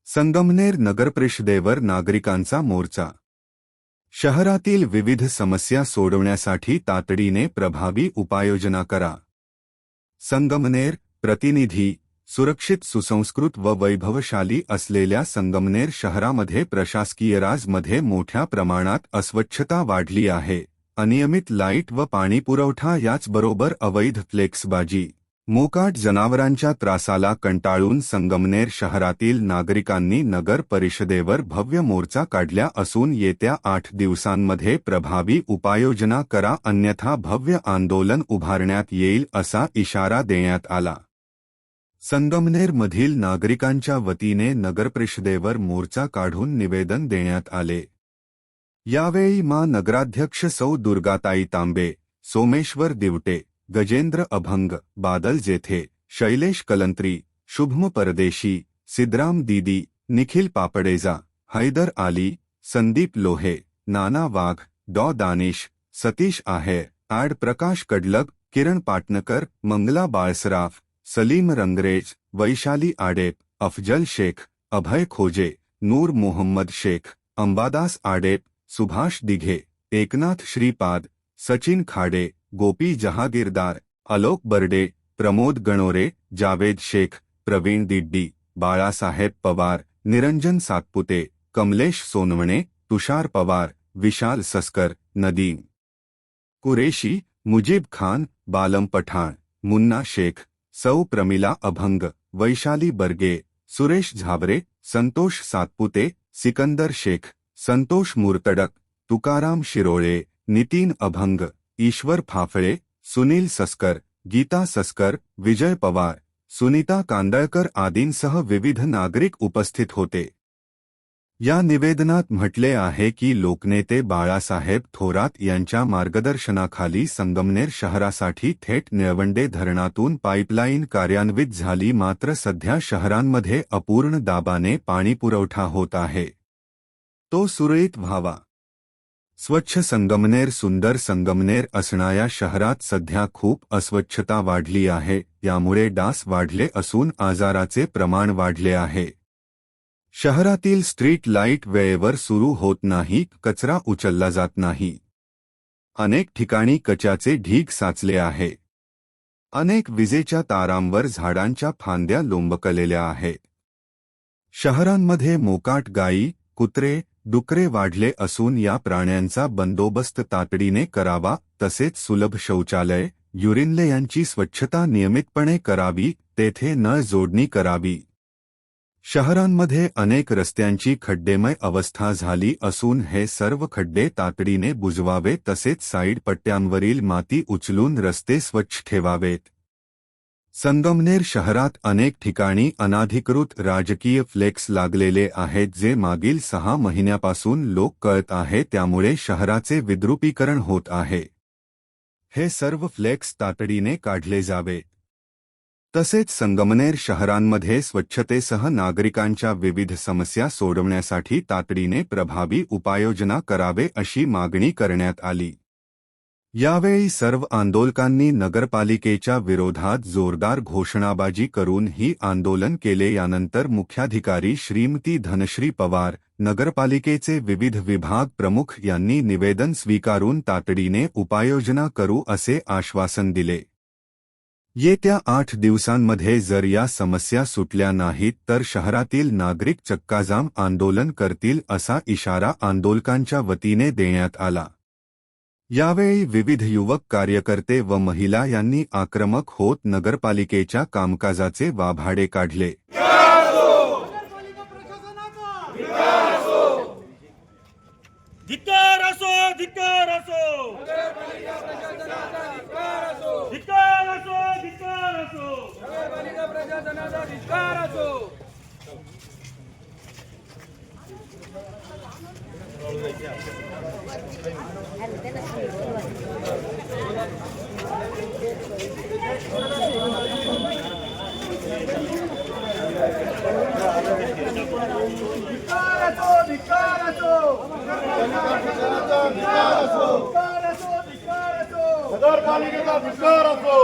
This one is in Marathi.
संगमनेर नगरपरिषदेवर नागरिकांचा मोर्चा। शहरातील विविध समस्या सोडवण्यासाठी तातडीने प्रभावी उपाययोजना करा। संगमनेर प्रतिनिधी। सुरक्षित, सुसंस्कृत व वैभवशाली असलेल्या संगमनेर शहरामध्ये प्रशासकीय राजमध्ये मोठ्या प्रमाणात अस्वच्छता वाढली आहे। अनियमित लाईट व पाणी पुरवठा, याचबरोबर अवैध फ्लेक्सबाजी, मोकाट जनावरांच्या त्रासाला कंटाळून संगमनेर शहरातील नागरिकांनी नगर परिषदेवर भव्य मोर्चा काढला असून येत्या 8 दिवसांमध्ये प्रभावी उपाययोजना करा, अन्यथा भव्य आंदोलन उभारण्यात येईल असा इशारा देण्यात आला। संगमनेरमधील नागरिकांच्या वतीने नगरपरिषदेवर मोर्चा काढून निवेदन देण्यात आले। यावेळी नगराध्यक्ष सौ दुर्गाताई तांबे, सोमेश्वर दिवटे, गजेंद्र अभंग, बादल जेथे, शैलेश कलंत्री, शुभम परदेशी, सिद्धराम दीदी, निखिल पापडेजा, हैदर आली, संदीप लोहे, नाना वाघ, डॉ दानिश, सतीश आहेर, ॲड प्रकाश कडलग, किरण पाटणकर, मंगला बाळसराफ, सलीम रंगरेज, वैशाली आडेप, अफजल शेख, अभय खोजे, नूर मोहम्मद शेख, अंबादास आडेप, सुभाष दिघे, एकनाथ श्रीपाद, सचिन खाडे, गोपी जहागीरदार, आलोक बर्डे, प्रमोद गणोरे, जावेद शेख, प्रवीण दिड्डी, बाळासाहेब पवार, निरंजन सातपुते, कमलेश सोनवणे, तुषार पवार, विशाल सस्कर, नदीम कुरेशी, मुजीब खान, बालम पठाण, मुन्ना शेख, सौ प्रमिला अभंग, वैशाली बर्गे, सुरेश झाबरे, संतोष सातपुते, सिकंदर शेख, संतोष मुर्तडक, तुकाराम शिरोळे, नितीन अभंग, ईश्वर फाफळे, सुनील सस्कर, गीता सस्कर, विजय पवार, सुनीता कांदळकर आदींसह विविध नागरिक उपस्थित होते। या निवेदनात म्हटले आहे की लोकनेते बाळासाहेब थोरात यांच्या मार्गदर्शनाखाली संगमनेर शहरासाठी थेट निळवंडे धरणातून पाईपलाईन कार्यान्वित झाली, मात्र सध्या शहरांमध्ये अपूर्ण दाबाने पाणीपुरवठा होत आहे, तो सुरळीत व्हावा। स्वच्छ संगमनेर, सुंदर संगमनेर असणाऱ्या शहरात सध्या खूप अस्वच्छता वाढली आहे, यामुळे डास वाढले असून आजाराचे प्रमाण वाढले आहे। शहरातील स्ट्रीट लाईट वेळेवर सुरू होत नाही, कचरा उचलला जात नाही, अनेक ठिकाणी कचऱ्याचे ढीग साचले आहे, अनेक विजेच्या तारांवर झाडांच्या फांद्या लोंबकलेल्या आहेत। शहरांमध्ये मोकाट गायी, कुत्रे, डुकरे वाढले असून या प्राण्यांचा बंदोबस्त तातडीने करावा, तसेच सुलभ शौचालय, युरिनले यांची स्वच्छता नियमितपणे करावी, तेथे नळ जोडणी करावी। शहरांमध्ये अनेक रस्त्यांची खड्डेमय अवस्था झाली असून हे सर्व खड्डे तातडीने बुजवावे, तसेच साईड पट्ट्यांवरील माती उचलून रस्ते स्वच्छ ठेवावेत। संगमनेर शहरात अनेक ठिकाणी अनाधिकृत राजकीय फ्लेक्स लागलेले आहेत, जे मागील 6 महिन्यापासून लोक कळत आहे, त्यामुळे शहराचे विद्रुपीकरण होत आहे। हे सर्व फ्लेक्स तातडीने काढले जावे। तसेच संगमनेर शहरांमध्ये स्वच्छतेसह नागरिकांच्या विविध समस्या सोडवण्यासाठी तातडीने प्रभावी उपाययोजना करावे अशी मागणी करण्यात आली। यावेळी सर्व आंदोलकांनी नगरपालिकेच्या विरोधात जोरदार घोषणाबाजी करून ही आंदोलन केले। यानंतर मुख्याधिकारी श्रीमती धनश्री पवार, नगरपालिकेचे विविध विभाग प्रमुख यांनी निवेदन स्वीकारून तातडीने उपाययोजना करू असे आश्वासन दिले। येत्या 8 दिवसांमध्ये जर या समस्या सुटल्या नाहीत तर शहरातील नागरिक चक्काजाम आंदोलन करतील असा इशारा आंदोलकांच्या वतीने देण्यात आला। यावेळी विविध युवक कार्यकर्ते व महिला यांनी आक्रमक होत नगरपालिकेच्या कामकाजाचे वाभाडे काढले। धिक्कार असो, धिक्कार असो, धिक्कार असो, धिक्कार असो, नगरपालिका प्रशासनाचा धिक्कार असो। नगरपालिकेचा धिक्कार असो।